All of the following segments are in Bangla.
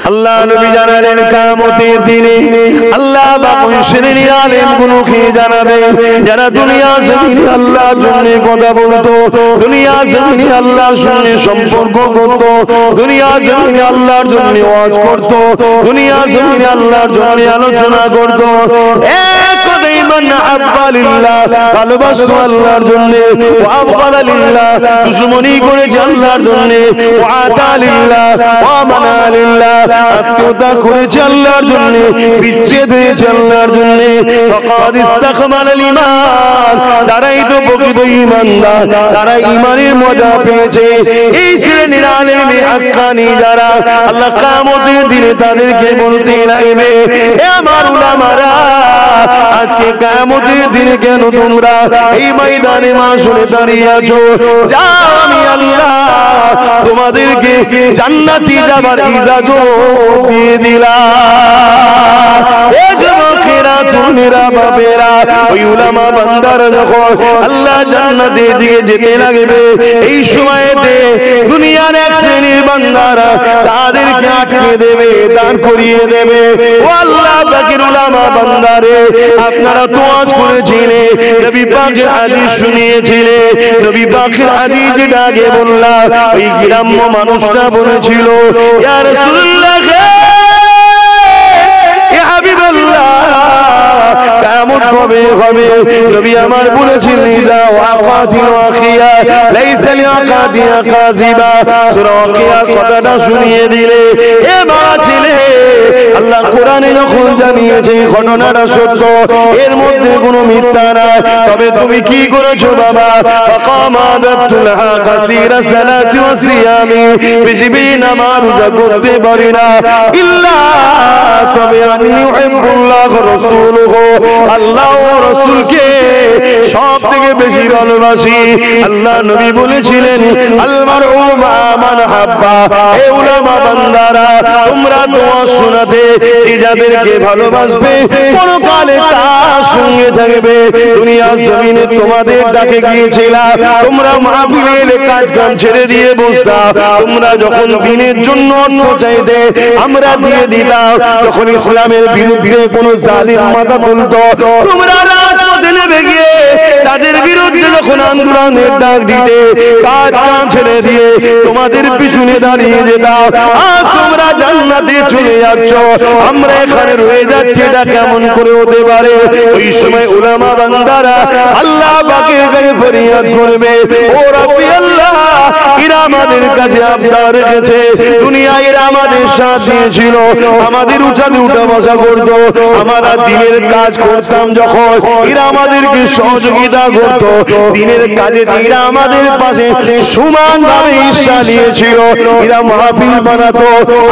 আল্লাহ নবী জানালেন কিয়ামতের দিনে আল্লাহ পাক ওই শ্রেণীর আলেমগুলোকে জানাবে যারা দুনিয়া জমিনে আল্লাহর জন্য কথা বলতো, দুনিয়া জমিনে আল্লাহর সঙ্গে সম্পর্ক করত, দুনিয়া জমিনে আল্লাহর জন্য ওয়াজ করত, দুনিয়া জমিনে আল্লাহর জন্য আলোচনা করত। এক কথাই মান আহাব্বা লিল্লাহ, ভালোবাসতো আল্লাহর জন্য, ওয়া আবগাদা লিল্লাহ, দুশমনি করেছে আল্লাহর জন্য, ওয়া আতা লিল্লাহ, ওয়া মানা লিল্লাহ, আত্মীয়তা করেছে আল্লাহর জন্য, বিচ্ছেদ হয়েছে আল্লাহর জন্য। ফাকাদ ইস্তাকমালাল ঈমান, তারাই তো প্রকৃত ঈমানদার, তারা ঈমানের মজা পেয়েছে। এই শ্রেণীর আলেম হাক্কানি যারা আল্লাহ কিয়ামতের দিনে তাদেরকে বলতে লাগবে, হে আমার উলামারা, আজকে কিয়ামতের দিনে কেন তোমরা এই ময়দানে মাশরে দাঁড়িয়ে আছো? যাও, আমি আল্লাহ তোমাদেরকে জান্নাতি যাবার ইজাজত দিয়ে দিলাম। ওই উলামা বান্দারা যখন আল্লাহ জান্নাতের দিকে যেতে লাগবে, এই সময়তে দুনিয়ার এক শ্রেণীর বান্দারা তাদেরকে আটকে দেবে, দাঁড় করিয়ে দেবে। ও আল্লাহ পাকের উলামা বান্দারে, আপনারা তো ওয়াজ করেছিলেন, নবী পাকের হাদিস শুনিয়েছিলেন, নবী পাকের হাদিস যেটা আগে বললাম, ওই গ্রাম্য মানুষটা বলেছিল, ইয়া রাসূলুল্লাহ, ইয়া হাবিবাল্লাহ, কিয়ামত কবে হবে? নবী আমার বলেছেন, ইযা ওয়াকাতিল ওয়াকিয়া লাইসা লিওয়াকাতিহা কাযিবা। সূরা ওয়াকিয়া কথাটা শুনিয়ে দিলে, এ বাবা ছেলে, আল্লাহ কোরআনে যখন জানিয়েছে ঘটনাটা সত্য, এর মধ্যে কোনো মিথ্যা নাই, তবে তুমি কি করেছো বাবা? ফাকামাদাতুলহা কাসীরা সালাতি ওয়া সিয়ামি, বেশি নামাজ রোজা করতে পারি না, ইল্লা তবে আমি উহিব্বুল্লাহ ওয়া রাসূলুহু, আল্লাহ ও রাসূলকে সব থেকে বেশি ভালোবাসি। আল্লাহ নবী বলেছিলেন, আল মারউ মা মান হাব্বা। হে উলামা বান্দারা, তোমরা দোয়া শোনাতে যে যাদেরকে ভালোবাসবে পরকালে তার সঙ্গে থাকবে। দুনিয়া জমিনে তোমাদের ডাকে গিয়েছিলাম, তোমরা মাহফিলের কাজ কাম ছেড়ে দিয়ে বসতাম, তোমরা যখন দিনের জন্য অর্থ চাইতে আমরা দিয়ে দিতাম, যখন ইসলামের বিরুদ্ধে কোনো জালিম মাথা তুলতো, তোমরা রাজপথে নেমে গিয়ে তাদের বিরুদ্ধে যখন আন্দোলনের ডাক দিতে কাজ কাম ছেড়ে দিয়ে তোমাদের পিছনে দাঁড়িয়ে যেতাম। আজ তোমরা জান্নাতে চলে যাচ্ছ, আমরা এখানে রয়ে যাচ্ছি, এটা কেমন করে হতে পারে? ওই সময় উলামা বান্দারা আল্লাহ পাকের কাছে ফরিয়াদ করবে, ও রাব্বি আল্লাহ, এরা আমাদের কাছে আবদার রেখেছে, দুনিয়ায় এরা আমাদের সাথ দিয়েছিল, আমাদের উঠাতে উঠা বসা করতো, আমরা দিনের কাজ করতাম যখন এরা আমাদেরকে সহযোগিতা করত, দিনের কাজে এরা আমাদের পাশে সমানভাবে হিস্সা নিয়েছিল, এরা মাহফিল বানাতো,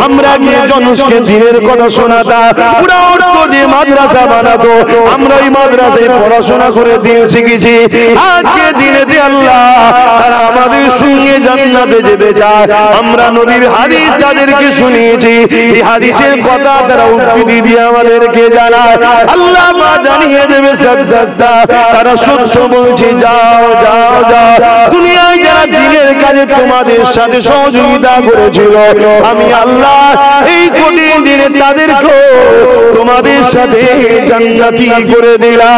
আমরা গিয়ে জনসকে দিনের কথা শোনাতাম, ওরা অর্থ দিয়ে মাদ্রাসা বানাতো, আমরা এই মাদ্রাসায় পড়াশোনা করে দিন শিখেছি। আজকে দিনেতে আল্লাহ তারা আমাদের সঙ্গে জান্নাতে যেতে চায়। আমরা নবীর হাদিস তাদেরকে শুনিয়েছি, এই হাদিসের কথা তারা উদ্ধৃতি দিয়ে আমাদেরকে জানায়, আল্লাহ মা জানিয়ে দেবে সত্যতা, তারা সত্য বলছে, যাও যাও যাও, দুনিয়ায় যারা দিনের কাজে তোমাদের সাথে সহযোগিতা করেছিল, আমি আল্লাহ এই কঠিন দিনে তাদেরকে তোমাদের সাথে জান্নাতি করে দিলাম।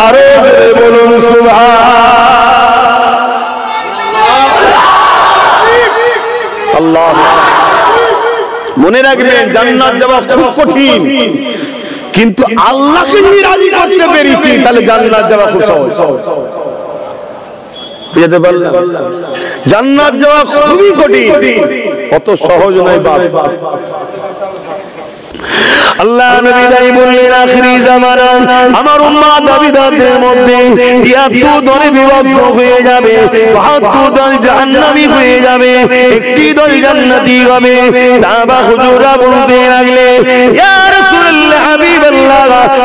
আরে বলুন সুবহানাল্লাহ। মনে রাখবেন, জান্নাত যাওয়া খুব কঠিন, কিন্তু আল্লাহকে যদি রাজি করতে পেরেছি তাহলে জান্নাত যাওয়া খুব সহজ। বুঝতে পারলাম? জান্নাত যাওয়া খুবই কঠিন, অত সহজ নয় বাপ। আল্লাহ নবী তাই বললেন, আখিরি জামানা আমার উম্মত দাবিদারদের মধ্যে ৭৩ দলে বিভক্ত হয়ে যাবে, ৭২ দল জাহান্নামী হয়ে যাবে, একটি দল জান্নাতি হবে। সাহাবা হুজুররা বলতে লাগলেন, ইয়া রাসূলুল্লাহ, রাসূলুল্লাহ হাবিবাল্লাহ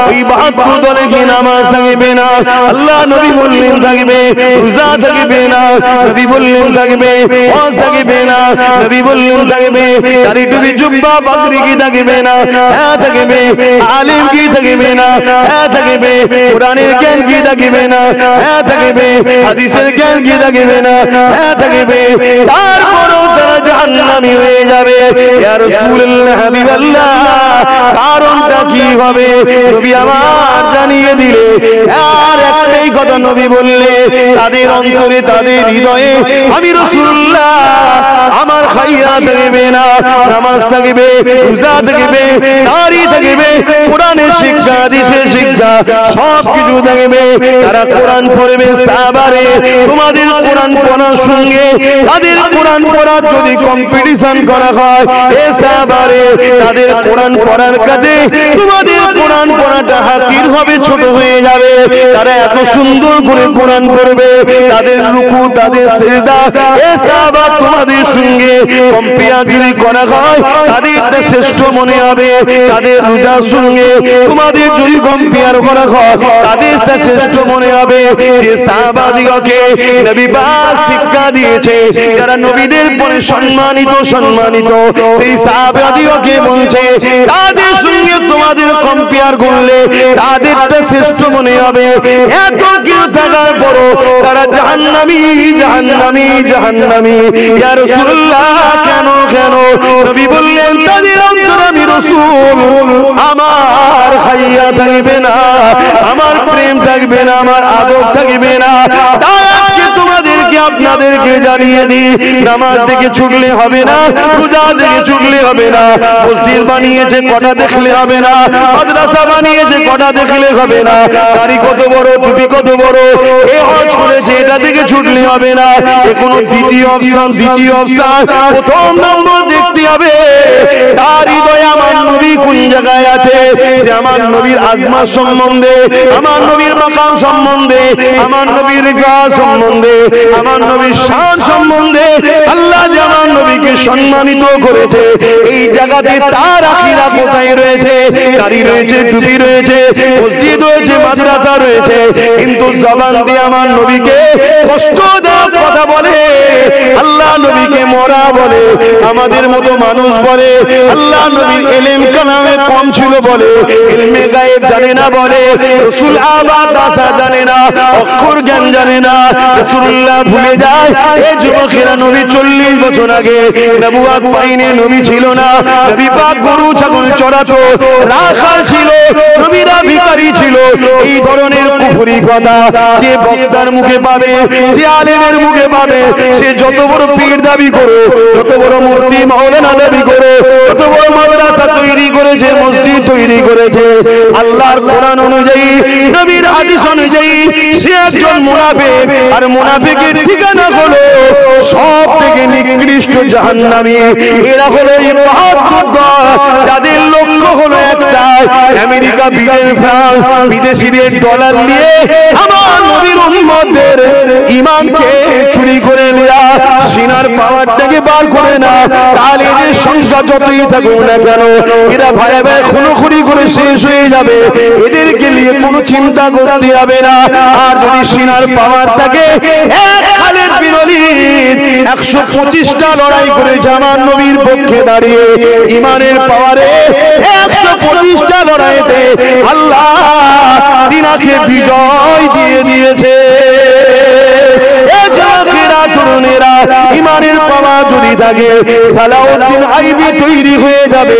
ওই 72 দলে কি নামাজ থাকবে না আল্লাহ নবী বললেন থাকবে রোজা থাকবে না নবী বললেন থাকবে হজ থাকবে না নবী বললেন থাকবে দাড়ি টুপি জুব্বা পাগড়ি কি থাকবে না হ্যাঁ থাকবে আলিম কি থাকবে না হ্যাঁ থাকবে কোরআনের জ্ঞান কি থাকবে না হ্যাঁ থাকবে হাদিসের জ্ঞান কি থাকবে না হ্যাঁ থাকবে তারপরও তারা জাহান্নামী হয়ে যাবে ইয়া রাসূলুল্লাহ হাবিবাল্লাহ কারণটা কি হবে নবী আমার জানিয়ে দিলে আর একটাই কথা নবী বললে তাদের অন্তরে তাদের হৃদয়ে আমি রাসূলুল্লাহ আমার খাইয়া থাকবে না নামাজ থাকবে রোজা থাকবে দাড়ি থাকবে কোরআনের শিক্ষা হাদিসের শিক্ষা সব কিছু থাকবে তারা কোরআন পড়বে সাহাবারে তোমাদের কোরআন পড়ার সঙ্গে তাদের কোরআন পড়ার যদি কম্পিটিশন করা হয় এ সাহাবারে তাদের কোরআন পড়ার কাছে তোমাদের কোরআন পড়াটা হাকির হবে ছোট হয়ে যাবে তারা এত সুন্দর করে কোরআন পড়বে তাদের রুকু তাদের সিজদা এ সাহাবা তোমাদের সঙ্গে কম্পেয়ার যদি করা হয় তাদেরটা শ্রেষ্ঠ মনে হবে তাদের রোজার সঙ্গে তোমাদের যদি কম্পেয়ার করা হয় তাদেরটা শ্রেষ্ঠ মনে হবে যে সাহাবাদিগকে নবী পাক শিক্ষা দিয়েছে যারা নবীদের পরে সম্মানিত সেই সাহাবাদিগকে বলছে তাদের সঙ্গে তোমাদের কম্পেয়ার করলে তাদেরটা শ্রেষ্ঠ মনে হবে এত কিছু থাকার পরও তারা জাহান্নামী ইয়া রাসূলুল্লাহ কেন নবী বললেন তাদের অন্তরে আমি রাসূল আমার খাইয়া থাকবে না আমার প্রেম থাকবে না আমার আদব থাকবে না তাই আজকে তোমাদেরকে আপনাদেরকে জানিয়ে দিই নামাজ থেকে ছুটলে হবে না রোজা থেকে ছুটলে হবে না মসজিদ বানিয়েছে কটা দেখলে হবে না মাদ্রাসা বানিয়েছে কটা দেখলে হবে না দাড়ি কত বড় টুপি কত বড় এ হজ করেছে এটা থেকে ছুটলে হবে না এ কোনো দ্বিতীয় অপশন প্রথম নম্বর দেখতে হবে তার হৃদয়ে আমার নবী কোন জায়গায় আছে সে আমার নবীর আজমত সম্বন্ধে আমার নবীর মাকাম সম্বন্ধে আমার নবীর গাছ সম্বন্ধে আমার নবীর শান সম্বন্ধে আল্লাহ যে আমার নবীকে সম্মানিত করেছে এই জায়গাতে তার আখিরা কোথায় রয়েছে দাড়ি রয়েছে টুপি রয়েছে মসজিদ রয়েছে মাদ্রাসা রয়েছে কিন্তু জবান দিয়ে আমার নবীকে কষ্ট দেওয়ার কথা বলে আল্লাহ নবীকে মরা বলে আমাদের মতো মানুষ বলে আল্লাহ নবীর ইলম কালামে কম ছিল বলে ইলমে গায়েব জানে না বলে রাসূল আবাদ আসা জানে না অক্ষর জ্ঞান জানে না রাসূলুল্লাহ ভুলে যায় এই যুবকেরা নবী 40 বছর আগে নবুয়ত পাইনি নবী ছিল না নবী পাক গরু ছাগল চড়াতো রাখাল ছিল নবীরা ভিখারি ছিল এই ধরনের কুফরি কথা যে বক্তার মুখে পাবে যে আলেমের মুখে পাবে সে যত বড় পীর দাবি করো যত বড় মূর্তি মাওলানা দাবি করো যত বড় মাদ্রাসা তৈরি করেছে মসজিদ তৈরি করেছে আল্লাহর কোরআন অনুযায়ী নবীর হাদিস অনুযায়ী সে একজন মুনাফিক আর মুনাফিকের ঠিকানা হলো সবথেকে নিকৃষ্ট জাহান্নামী এরা হলো এই 72 দল যাদের লক্ষ্য হলো একটা আমেরিকা ফ্রান্স বিদেশিদের ডলার নিয়ে আমার নবীর উম্মতদের ঈমানকে চুরি করে নেওয়া সিনার পাওয়ারটাকে বার করে না তাহলে এদের সংখ্যা যতই থাকুক না কেন এরা ভয়ে ভয়ে খুনোখুনি করে শেষ হয়ে যাবে এদেরকে নিয়ে কোনো চিন্তা করতে হবে না আর যদি সিনার পাওয়ার থাকে এক খালিদ বিন ওলীদ 125টা লড়াই করেছে আমার নবীর পক্ষে দাঁড়িয়ে ঈমানের পাওয়ারে 125টা লড়াইতে আল্লাহ তিনাকে বিজয় দিয়ে দিয়েছে ঈমানের পাওয়ার যদি থাকে সালাউদ্দিন আইবি তৈরি হয়ে যাবে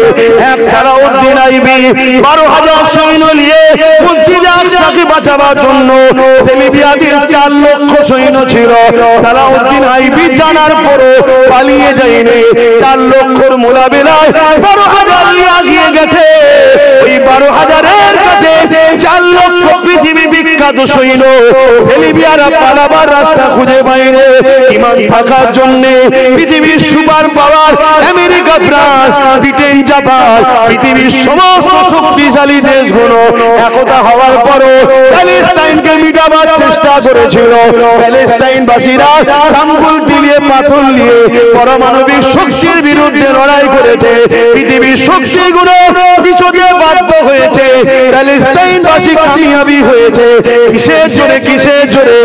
এক সালাউদ্দিন আইবি 12,000 সৈন্য নিয়ে মসজিদে আকসাকে বাঁচাবার জন্য সেলিবিয়াদের 4 লক্ষ সৈন্য ছিল সালাউদ্দিন আইবি জানার পরও পালিয়ে যায়নি 4 লক্ষর মোকাবিলায় 12,000 নিয়ে আগিয়ে গেছে ওই 12,000-এর কাছে 4 লক্ষ পৃথিবী বিখ্যাত সৈন্য সেলিবিয়ারা পালাবার রাস্তা খুঁজে পায়নি ঈমান থাকার জন্য পৃথিবীর super power America France Britain Japan পৃথিবীর সমস্ত শক্তিশালী দেশগুলো একতা হওয়ার পরও প্যালেস্টাইনকে মিটাবার চেষ্টা করেছিল প্যালেস্টাইনবাসীরা চাঙ্গুল দিয়ে পাথর নিয়ে পারমাণবিক শক্তির বিরুদ্ধে লড়াই করেছে পৃথিবীর শক্তিগুলো যুগে বাধ্য হয়েছে, প্যালেস্টাইনবাসী কামিয়াবি হয়েছে। কিসের জোরে? কিসের জোরে?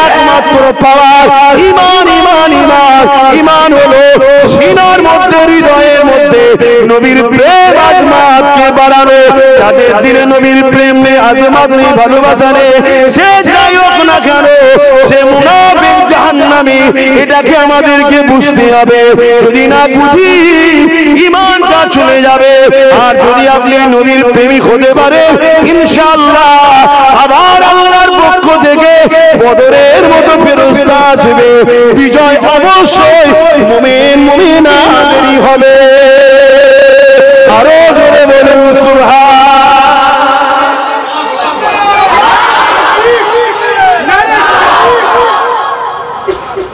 একমাত্র পাওয়ার ঈমান, ঈমান, ঈমান। ঈমান হলো সিনার মধ্যে, হৃদয়ের মধ্যে নবীর প্রেম আজমাতকে বাড়ানো। যাদের দিলে নবীর প্রেম নেই, আজমাত নেই, ভালোবাসা নেই, সে যাই হোক না কেন সে মুনাফিক, জাহান্নামী। এটাকে আমাদেরকে বুঝতে হবে। যদি না বুঝি ঈমানটা চলে যাবে। আর যদি আপনি নবীর প্রেমিক হতে পারে, ইনশাআল্লাহ আবার আল্লাহর পক্ষ থেকে বদরের মতো ফেরেশতা আসবে। বিজয় অবশ্যই মুমিন মুমিনাদেরই হবে। আরো জোরে বলুন সুবহান।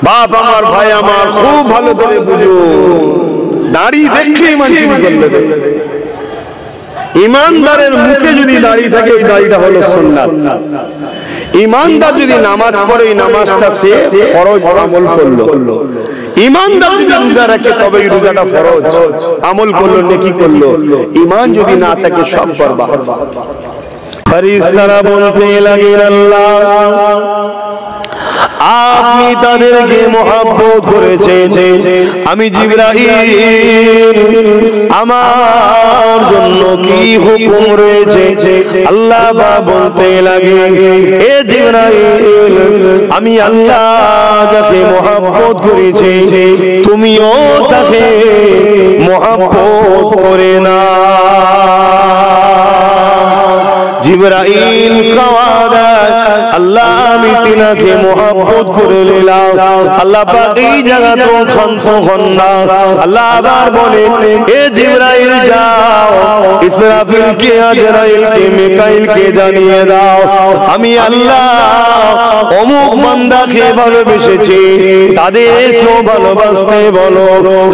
বাপ আমার, ভাই আমার, খুব ভালো করে বুঝুন। দাড়ি দেখলেই মানুষ করবে। ইমানদারের মুখে যদি দাড়ি থাকে, ওই দাড়িটা হলো সুন্নাত। ইমানদার যদি নামাজ পড়ে, ওই নামাজটা সে ফরজ আমল করলো। ইমানদার যদি রোজা রাখে, তবে এই রোজাটা ফরজ আমল করলো, নেকি করলো। ঈমান যদি না থাকে, সব বরবাদ। ফেরেশতারা বলতে লাগলেন, আল্লাহ আপনি তাদেরকে মহব্বত করেছেন, আমি জিবরাইল আমার জন্য কি হুকুম রয়েছে? আল্লাহ বলতে লাগে, এ জিবরাইল আমি আল্লাহ যাকে মহব্বত করেছি, তুমিও তাকে মহব্বত করে না। জিবরাইল কাওয়াদা, আল্লাহ আমি তিনাকে মহব্বত করে নিলাম। আল্লাহ পাক এই জায়গা তো শান্ত হন না। আল্লাহ আবার বলেন, এ জিবরাইল যাও, ইসরাফিলকে, আজরাইলকে, মিকাইলকে জানিয়ে দাও, আমি আল্লাহ অমুক বান্দাকে ভালোবেসেছি, তাদেরকেও ভালোবাসতে বলো।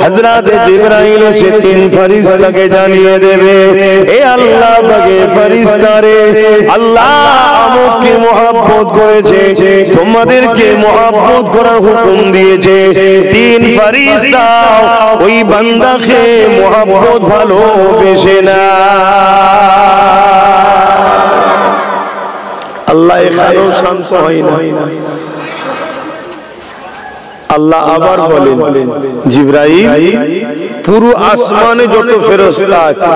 হযরত জিবরাইল সে তিন ফেরেশতাকে জানিয়ে দেবে, এ আল্লাহ পাকের ফেরেশতারে, আল্লাহ আমুককে মহব্বত করেছে, তোমাদেরকে মহব্বত করার হুকুম দিয়েছে। তিন ফেরেশতা ওই বান্দাকে মহব্বত ভালোবেসে না। আল্লাহ এখানেও শান্ত হয় না। আল্লাহ আবার বলেন, জিবরাইল পুরো আসমানে যত ফেরেশতা আছে,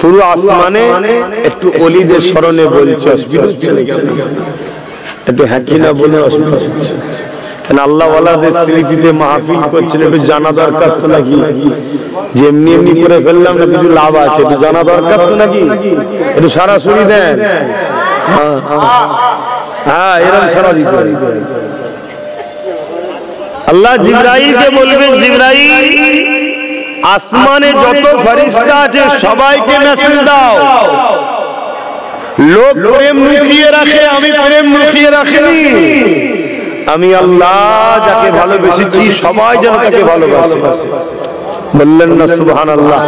পুরো আসমানে একটু ওলিদের স্মরণে বলছে, অসুবিধা হচ্ছে নাকি? একটু হ্যাঁ কি না বলে অসুবিধা হচ্ছে? আল্লাহ ওয়ালাদের স্মৃতিতে মাহফিল করছেন, একটু জানা দরকার তো নাকি? যে এমনি এমনি করে ফেললাম না, কিছু লাভ আছে, একটু জানা দরকার তো নাকি? একটু সরাসরি দেন। হ্যাঁ, এরকম সারা দিতে আল্লাহ জিবরাইলকে বলবেন, জিবরাইল আসমানে যত ফেরেশতা আছে সবাইকে মেসেজ দাও, লোক প্রেম লুকিয়ে রাখে, আমি প্রেম লুকিয়ে রাখিনি। আমি আল্লাহ যাকে ভালোবেসেছি সবাই যেন তাকে ভালোবাসে। বললেন না সুবহানাল্লাহ?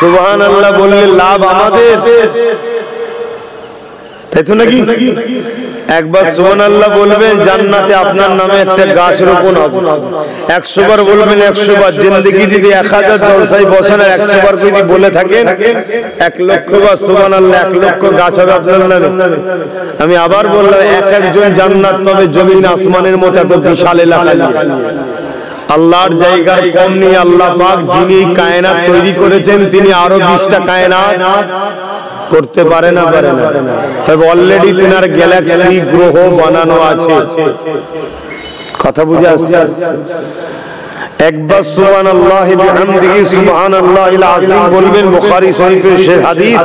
সুবহানাল্লাহ বললে লাভ আমাদের, তাই তো নাকি? একবার সুবহানাল্লাহ বলবেন, জান্নাতে আপনার নামে একটা গাছ রোপণ হবে। 100 বার বলবেন, 100 বার। জিন্দেগি যদি 1000 জলসায় বসেন, 100 বার যদি বলে থাকেন, 1 লক্ষ বার সুবহানাল্লাহ, 1 লক্ষ গাছ হবে আপনার নামে। আমি আবার বললাম, এক একজন জান্নাত পাবে জমিন আসমানের মতো এত বিশাল এলাকা নিয়ে। আল্লাহর জায়গার কম নেই। আল্লাহ পাক যিনি কায়নাত তৈরি করেছেন, তিনি আরো 20টা কায়নাত করতে পারে না, পারে না। তবে অলরেডি তিনার গ্যালাক্সি, গ্রহ বানানো আছে। কথা বুঝে আসছে? একবার সুবহানাল্লাহি বিহামদিহি সুবহানাল্লাহিল আযীম বলবেন। বুখারী শরীফের সেই হাদিস,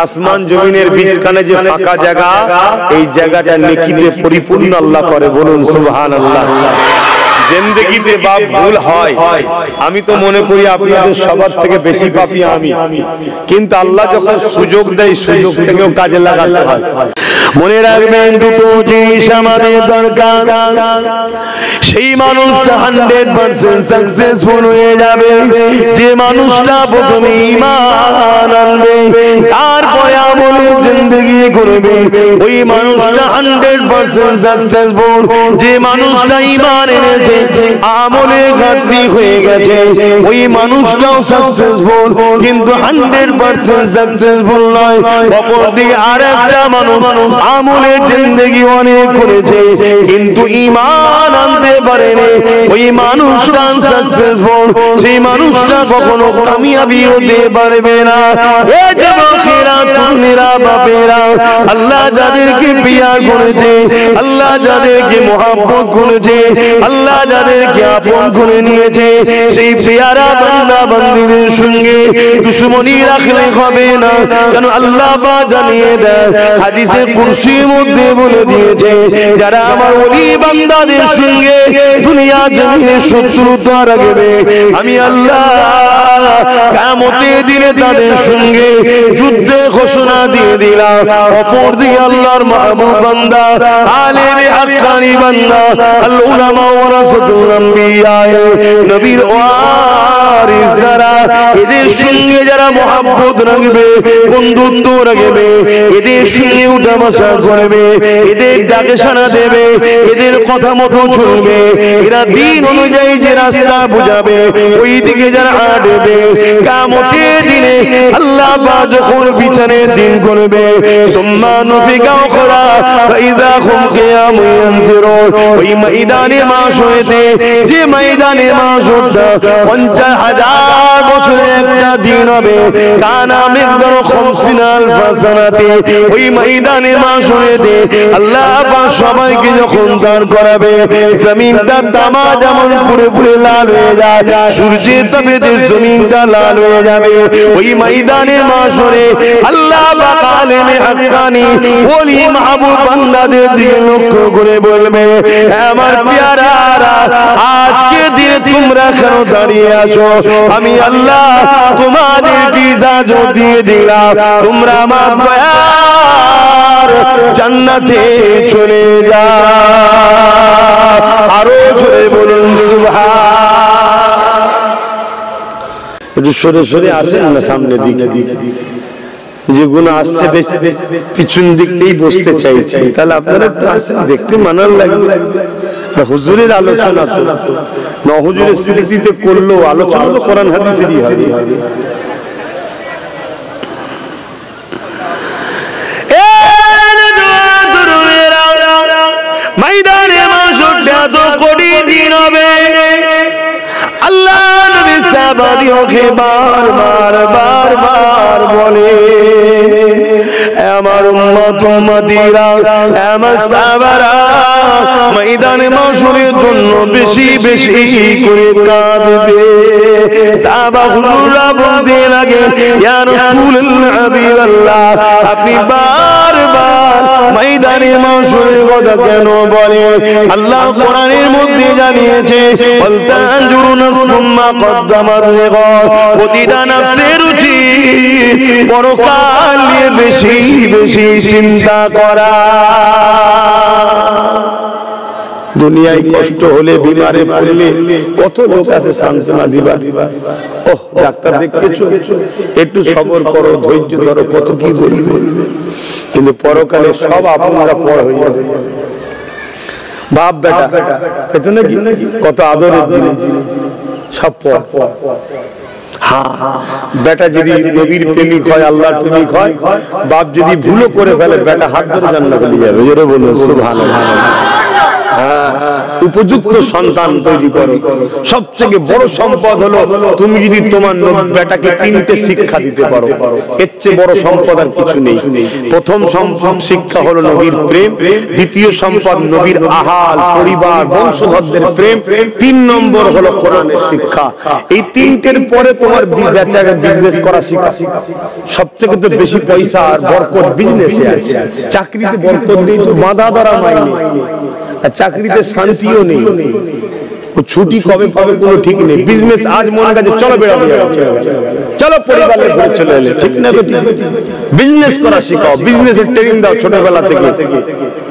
আসমান জমিনের মাঝখানে যে ফাঁকা জায়গা, এই জায়গাটা নেকিতে পরিপূর্ণ আল্লাহ করে। বলুন সুবহানাল্লাহ। জিন্দেগিতে বাপ ভুল হয়, আমি তো মনে করি আপনাদের সবার থেকে বেশি পাপী আমি, কিন্তু আল্লাহ যখন সুযোগ দেয়, সুযোগ থেকেও কাজে লাগাতে হয়। মনে রাখবেন, দুটো জিনিস আমাদের দরকার। সেই মানুষটা 100% সাকসেসফুল হয়ে যাবে যে মানুষটা প্রথমে ঈমান আনবে, তারপরে আমলের জিন্দেগি করবে ওই মানুষটা 100% সাকসেসফুল। যে মানুষটা ঈমান এনেছে আমলে ঘাটতি হয়ে গেছে ওই মানুষটাও সাকসেসফুল, কিন্তু 100% সাকসেসফুল নয়। অপরদিকে আরেকটা মানুষ আমলে জিন্দেগি অনেক করেছে কিন্তু ঈমান আনতে পারেনি, ওই মানুষটা সাকসেসফুল, সেই মানুষটা কখনো কামিয়াবি হতে পারবে না। এ যুবকেরা, তরুণেরা, বাপেরা, আল্লাহ যাদেরকে প্রিয় করেছে, আল্লাহ যাদেরকে মহব্বত করেছে, আল্লাহ যাদেরকে আপন করে নিয়েছে, সেই প্রিয়ারা বান্দা বান্দীদের সঙ্গে দুশমনি রাখলে হবে না। কেন আল্লাহ পাক জানিয়ে দেয়, হাদিসে কুরসির মধ্যে বলে দিয়েছে, যারা আমার ওলি বান্দাদের সঙ্গে দুনিয়া জমিনে শত্রুতা রাখবে আমি আল্লাহ কিয়ামতের দিনে তাদের সঙ্গে যুদ্ধে ঘোষণা দিয়ে দিলাম। অপরদিকে আল্লাহর মাহবুব বান্দা, আলেমে হাক্কানি বান্দা, আল উলামা ওয়ারাসাতুল আম্বিয়া, নবীর ওয়ারিস যারা, এদের সঙ্গে যারা মহব্বত রাখবে, বন্ধুত্ব রাখবে, এদের সঙ্গে উঠা বসা করবে, এদের ডাকে সাড়া দেবে, এদের কথা মতো চলবে, এরা দিন অনুযায়ী যে রাস্তা বুঝাবে ওই দিকে যারা হাঁটবে, কিয়ামতের দিনে আল্লাহ পাক যখন বিচারের দিন করবে, সুম্মা নুফিকা উখরা ফাইযা হুম কিয়ামুন ইয়ানজিরুন, ওই ময়দানে মাশরেতে, যে ময়দানে মাশরটা 50,000 বছরের একটা দিন হবে, কানা মিকদার 50,000 সানাতে, ওই ময়দানে মাশরেতে আল্লাহ পাক সবাইকে যখন দাঁড় করাবে, জমিনটা তামা যেমন পুরে পুরে লাল হয়ে যায়, সূর্যের তাপেতে জমিনটা লাল হয়ে যাবে, ওই ময়দানে মাশরে আল্লাহ পাক আলেমে হাক্কানি ওলি মাহবুব বান্দাদের দিকে লক্ষ্য করে বলবে, আমার প্যারারা, আজকে দিনে তোমরা কেন দাঁড়িয়ে আছো? আমি আল্লাহ তোমাদেরকে ইজাজত দিয়ে দিলাম, তোমরা আমার দয়ার জান্নাতে চলে যাও। আরো জোরে বলুন সুবহান। একটু সরে সরে আসেন না সামনের দিকে, যে গুনাহ আসছে পিছন দিকতেই বসতে চাইছি, তাহলে আপনারা একটু আসেন, দেখতে মানার লাগবে। হুজুরের আলোচনা তো না, হুজুরের স্মৃতিতে করলো আলোচনা তো কোরআন হাদিসেরই হবে। ময়দানে মাশরটা তো কঠিন দিন হবে, আল্লাহ নবী সাহাবাদিওকে বারবার বারবার বলে, আমার উম্মত উম্মতিরা, আমার সাহাবারা ময়দানে মাশরের জন্য বেশি বেশি করে কাঁদবে। সাহাবা হুজুররা বলতে লাগে, ইয়া রাসূলুল্লাহ, হাবিবাল্লাহ, আপনি বারবার ময়দানে মাশরের কথা কেন বলেন? আল্লাহ কোরআনের মধ্যে জানিয়েছে, ওয়ালতানজুরু নাফসুম মা কদ্দামাত লিগাদ, প্রতিটা নফসের উচিত পরকাল নিয়ে বেশি বেশি চিন্তা করা। দুনিয়ায় কষ্ট হলে, বিমারে পড়লে কত লোক আছে সান্ত্বনা দিবা, ওহ ডাক্তার দেখতেছো, একটু সবর করো, ধৈর্য ধরো, কত কি বলবে, কিন্তু পরকালে সব আপনারা পর হয়ে যাবে। বাপ বেটা পেছনে কি কত আদরের জিনিস, সব পর। হ্যাঁ, বেটা যদি নবীর প্রেমিক হয়, আল্লাহর প্রেমিক হয়, বাপ যদি ভুলও করে ফেলে, বেটা হাত ধরে জান্নাতে চলে যাবে। জোরে বলুন সুবহানাল্লাহ। উপযুক্ত সন্তান তৈরি করো। সবচেয়ে বড় সম্পদ হলো তুমি যদি তোমার বেটাকে 3টে শিক্ষা দিতে পারো, এর চেয়ে বড় সম্পদ আর কিছু নেই। প্রথম সম্পদ শিক্ষা হলো নবীর প্রেম, দ্বিতীয় সম্পদ নবীর আহাল পরিবার বংশধরদের প্রেম, 3 নম্বর হলো কোরআনের শিক্ষা। এই 3টের পরে তোমার বেচাকে বিজনেস করা শিক্ষা। সবচেয়ে তো বেশি পয়সা আর বরকত বিজনেসে আছে, চাকরিতে বরকত নেই, তো বাঁধা ধরা মাইনে, আর চাকরিতে শান্তিও নেই, ছুটি কবে পাবে কোনো ঠিক নেই। বিজনেস আজ মনে কাছে চলো বেড়াতে যাবো, চলো পরিবারের ঘুরে চলে এলে, ঠিক না? বিজনেস করা শেখাও, বিজনেসের ট্রেনিং দাও ছোটবেলা থেকে।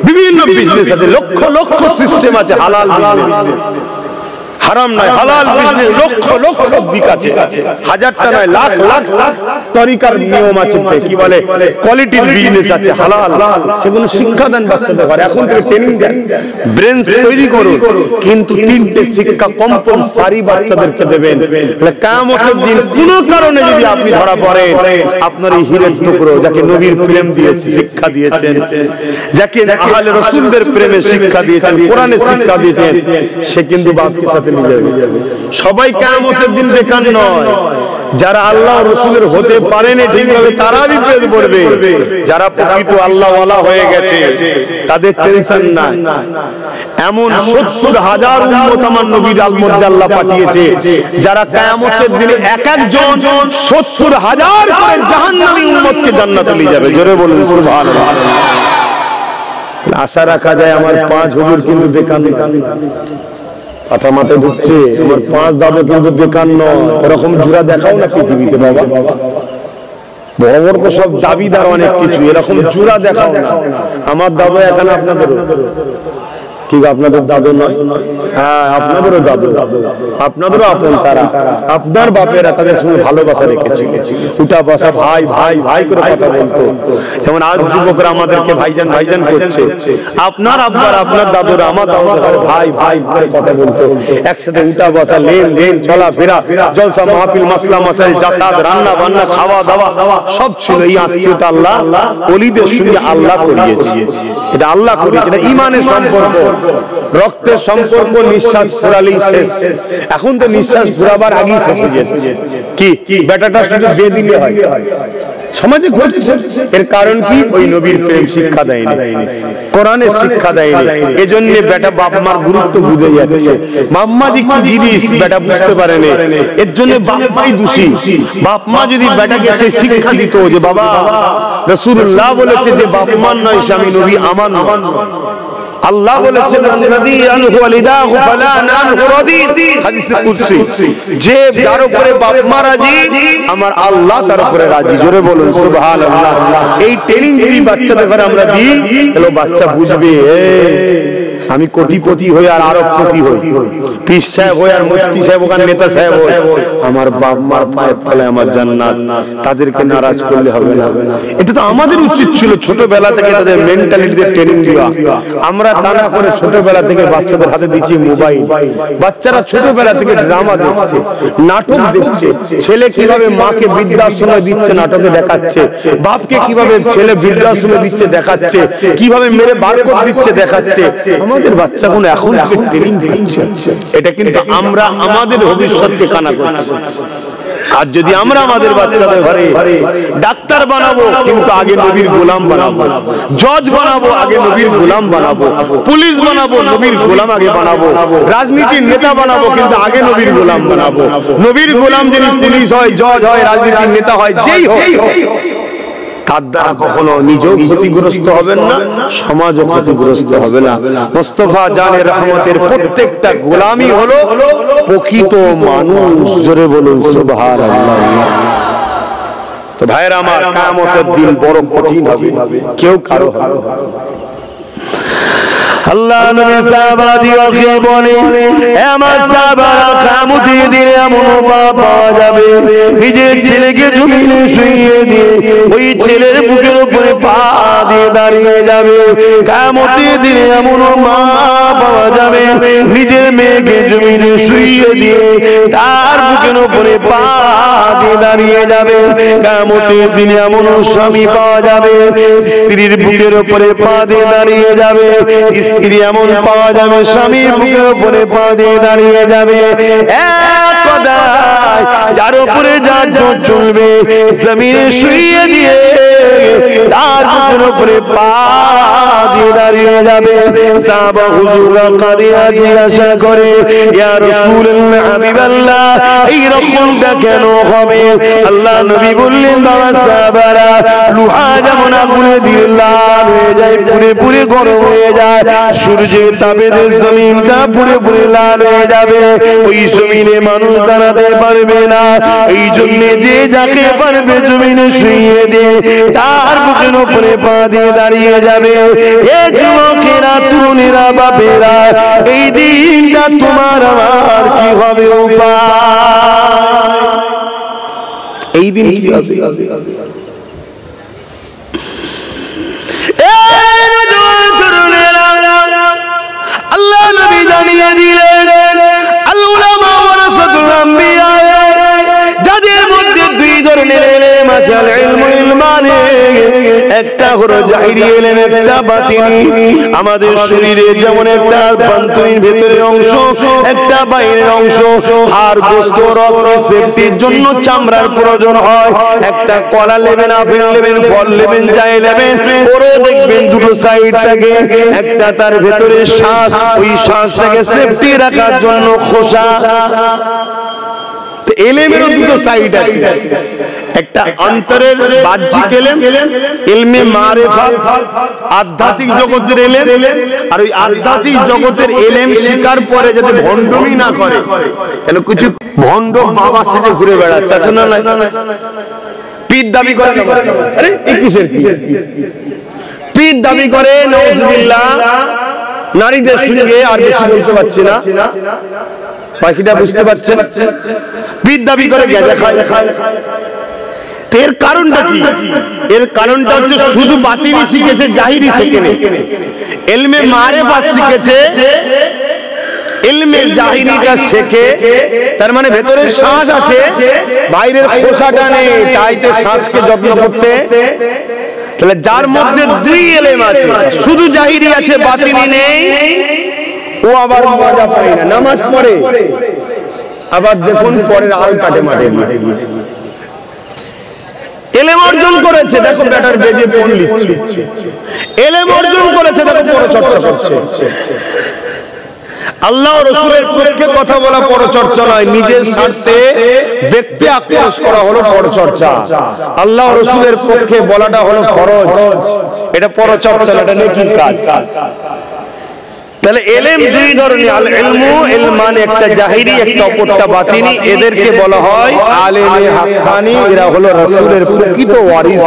বিভিন্ন বিজনেস আছে, লক্ষ লক্ষ সিস্টেম আছে হালাল বিজনেস। হারাম নয়, হালাল বিজনেস, লক্ষ লক্ষ দিক আছে, হাজারটা নয় লাখ লাখ তরিকার নিয়ম আছে, কি বলে কোয়ালিটির বিজনেস আছে হালাল, সেগুলো শিক্ষা দেন বাচ্চাদের ঘরে, এখন থেকে ট্রেনিং দেন, ব্রেন তৈরি করুন, কিন্তু তিনটে শিক্ষা কম্পালসারি বাচ্চাদেরকে দেবেন। তাহলে কিয়ামতের দিন কোনো কারণে যদি আপনি ধরা পড়েন, আপনার এই হীরের টুকরো যাকে নবীর প্রেম দিয়েছে, শিক্ষা দিয়েছেন, যাকে আহলে রাসূলদের প্রেমে শিক্ষা দিয়েছেন, কোরআনে শিক্ষা দিয়েছেন, সে কিন্তু বাপকে সাথে নিয়ে যাবে। সবাই কিয়ামতের দিন বেকার নয়, যারা আল্লাহ রাসূলের হতে পারেনি ঠিকভাবে তারা বিপদে পড়বে, যারা প্রকৃত আল্লাহ ওয়ালা হয়ে গেছে তাদের টেনশন নাই। এমন ৭০,০০০ উম্মত আমার নবীর মধ্যে আল্লাহ পাঠিয়েছে, যারা কিয়ামতের দিনে এক একজন ৭০,০০০ করে জাহান্নামী উম্মতকে জান্নাতে নিয়ে যাবে। জোরে বলুন সুবহানাল্লাহ। আশা রাখা যায় আমার ৫ হুজুর কিন্তু বেকার না, কথা মাথায় ঢুকছে, আমার ৫ দাদু কিন্তু বেকার নয়। এরকম জোড়া দেখাও না পৃথিবীতে বাবা, বড় বড় তো সব দাবিদার অনেক কিছু, এরকম জোড়া দেখাও না। আমার দাদু এখানে আপনাদের কি, আপনাদের দাদু নয়? হ্যাঁ, আপনাদেরও দাদু, আপনাদেরও আপন তারা, আপনার বাপেরা তাদের সঙ্গে ভালোবাসা রেখেছিল, উঠা বসা ভাই ভাই ভাই করে কথা বলতো। যেমন আজ যুবকরা আমাদেরকে ভাইজান ভাইজান করছে, আপনার আব্বার আপনার দাদুরা আমার দাদুরা ভাই ভাই করে কথা বলতো, একসাথে উঠা বসা, লেনদেন, চলাফেরা, জলসা মাহফিল, মাসলা মাসাইল, যাতায়াত, রান্না বান্না, খাওয়া দাওয়া সব ছিল। এই আত্মীয়তা আল্লাহ ওলিদের সঙ্গে আল্লাহ করিয়েছে, এটা আল্লাহ করিয়েছে, এটা ঈমানের সম্পর্ক, রক্তের সম্পর্ক। নিঃশ্বাস ফুরালেই শেষ, এখন তো নিঃশ্বাস ফুরাবার আগেই শেষ হয়ে যাচ্ছে। কি বেটাটা শুধু বিয়ে দিলে হয়, সমাজে ঘটছে। এর কারণ কি? ওই নবীর প্রেম শিক্ষা দেয়নি, কোরআনের শিক্ষা দেয়নি। এজন্য বেটা বাপ মার গুরুত্ব বুঝে যাচ্ছে, মাম্মা যে কি জিনিস বেটা বুঝতে পারেনি, এর জন্য বাপ মাই দোষী। বাপ মা যদি বেটাকে সেই শিক্ষা দিত যে বাবা রাসূলুল্লাহ বলেছে যে বাপ মার নয় স্বামী নবী আমার নয়, আল্লাহ বলেছেন হাদিসে কুদসি, যে যার উপরে বাপ মা রাজি আমার আল্লাহ তার উপরে রাজি। জোরে বলুন সুবহানাল্লাহ। এই ট্রেনিং যদি বাচ্চাদের ঘরে আমরা দিই, তাহলে বাচ্চা বুঝবে আমি কোটিপতি হই আর আরবপতি হই, পীর সাহেব হই আর মুফতি সাহেব ওখানে নেতা সাহেব হই, আমার বাপ মার পায়ের তলায় আমার জান্নাত, তাদেরকে নারাজ করলে হবে না। এটা তো আমাদের উচিত ছিল ছোটবেলা থেকে তাদের মেন্টালিটিতে ট্রেনিং দেওয়া। আমরা তা না করে ছোটবেলা থেকে বাচ্চাদের হাতে দিচ্ছি মোবাইল, বাচ্চারা ছোটবেলা থেকে ড্রামা দেখছে, নাটক দেখছে, ছেলে কিভাবে মাকে বৃদ্ধাশ্রমে দিচ্ছে নাটকে দেখাচ্ছে, বাপকে কিভাবে ছেলে বৃদ্ধাশ্রমে দিচ্ছে দেখাচ্ছে, কিভাবে মেরে বার করে দিচ্ছে দেখাচ্ছে। আমাদের বাচ্চাগুলো এখন থেকে ট্রেনিং পাচ্ছে, এটা কিন্তু আমরা আমাদের ভবিষ্যৎকে কানা করছি। আর যদি আমরা আমাদের বাচ্চাদের ঘরে ডাক্তার বানাবো, কিন্তু আগে নবীর গোলাম বানাবো, জজ বানাবো আগে নবীর গোলাম বানাবো, পুলিশ বানাবো নবীর গোলাম আগে বানাবো, রাজনীতির নেতা বানাবো কিন্তু আগে নবীর গোলাম বানাবো। নবীর গোলাম যিনি পুলিশ হয়, জজ হয়, রাজনীতির নেতা হয়, যেই হোক, তার দ্বারা কখনো নিজেও ক্ষতিগ্রস্ত হবেন না, সমাজও ক্ষতিগ্রস্ত হবে না। মুস্তাফা জানের রহমতের প্রত্যেকটা গোলামি হলো প্রকৃত মানুষ। জোরে বলুন সুবহানাল্লাহ। তো ভাইরা আমার, কিয়ামতের দিন বড় কঠিন হবে, কেউ কারো হবে। আল্লাহ নবী সাহাবাদিকে বলে, আমার সাহাবারা কিয়ামতের দিনে এমন পাওয়া যাবে, নিজের ছেলেকে জমিনে শুইয়ে দিয়ে ওই ছেলের বুকের উপরে পা দিয়ে দাঁড়িয়ে যাবে। কিয়ামতের দিনে এমন মা পাওয়া যাবে, নিজের মেয়েকে জমিনে শুইয়ে দিয়ে তার বুকের উপরে পা দিয়ে দাঁড়িয়ে যাবে। কিয়ামতের দিনে এমন স্বামী পাওয়া যাবে, স্ত্রীর বুকের উপরে পা দিয়ে দাঁড়িয়ে যাবে, স্ত্রী এমন পাওয়া যাবে স্বামীর বুকের উপরে পা দিয়ে দাঁড়িয়ে যাবে। এক কথায় যার উপরে যার জোর চলবে, জমিনে শুইয়ে দিয়ে তার বুকের উপরে পা দিয়ে দাঁড়িয়ে যাবে। সাহাবা হুজুররা কাঁদিয়া জিজ্ঞাসা করে, ইয়া রাসূলুল্লাহ, হাবিবাল্লাহ, এই রকমটা কেন হবে? আল্লাহ নবী বললেন, বাবা সাহাবারা, লোহা যেমন আগুনে দিয়ে লাল হয়ে যায়, পুরে পুরে গরম হয়ে যায়, সূর্যের তাপে জমিনটা পুরে পুরে লাল হয়ে যাবে, ওই জমিনে মানুষ দাঁড়াতে পারবে না। এই জন্য যে যাকে পারবে জমিনে শুইয়ে দিয়ে তার আর বুকের উপরে পা দিয়ে দাঁড়িয়ে যাবে। এ যুবকেরা, তরুণীরা, বাপেরা, এই দিনটা তোমার আমার কি হবে উপায়? এই দিন কি হবে? আল্লাহ নবী জানিয়ে দিলেন, আল উলামা ওয়ারাসাতুল আম্বিয়া, যাদের মধ্যে দুই ধরনের ইলম আছে। আল ইলমু ইলমানে, একটা হলো জাহিরি ইলম, একটা বাতিনি। আমাদের শরীরে যেমন একটা অভ্যন্তরীণ ভেতরের অংশ, একটা বাইরের অংশ। আর গোশত, রক্ত, সেফটির জন্য চামড়ার প্রয়োজন হয়। একটা কলা নেবেন, আপেল নেবেন, ফল নেবেন, যাই নেবেন, ওরে দেখবেন দুটো সাইড থাকে। একটা তার ভেতরে শ্বাস, ওই শ্বাসটাকে সেফটি রাখার জন্য খোসা। এলেমেরও দুটো সাইড আছে, একটা অন্তরের বাহ্যিক এলেম, ইলমে মারিফাত, আধ্যাত্মিক জগতের এলেম। আর ওই আধ্যাত্মিক জগতের এলেম শিকার পরে যাতে ভণ্ডমি না করে। কেন কিছু ভণ্ড বাবা সেজে ঘুরে বেড়াচ্ছে, আছে না? পীর দাবি করে, আরে এই কিসের পীর দাবি করে, নাউজুবিল্লাহ। নারীদের সঙ্গে আর বেশি বলতে পারছি না, বাকিটা বুঝতে পারছেন। পীর দাবি করে গেজা খায়। এর কারণটা কি? এর কারণটা হচ্ছে শুধু বাতিনি শিখেছে, জাহিরি শিখেনি। ইলমে মারিফাত শিখেছে, ইলমে জাহিরিটা শেখে। তার মানে ভেতরে শ্বাস আছে, বাইরের খোসাটা নেই, তাইতে শ্বাসকে যত্ন করতে। তাহলে যার মধ্যে দুই ইলম আছে, শুধু জাহিরি আছে, বাতিনি নেই, ও আবার মজা পায় না। নামাজ পড়ে, আবার দেখুন পরের আল কাটে মাঠে। ইলম অর্জন করেছে, দেখো ব্যাটার বেজে পড়লি। ইলম অর্জন করেছে, দেখো পরচর্চা করছে। আল্লাহ রাসূলের পক্ষে কথা বলা পরচর্চা নয়, নিজের স্বার্থে ব্যক্তি আক্রোশ করা হলো পরচর্চা। আল্লাহ রাসূলের পক্ষে বলাটা হলো ফরজ, এটা পরচর্চা, এটা নেকির কাজ। তাহলে ইলম দুই ধরনের, আল ইলমু ইলমান, একটা জাহিরি, একটা অপরটা বাতিনি। এদেরকে বলা হয় আলেমে হাক্কানি। এরা হলো রাসূলের প্রকৃত ওয়ারিস,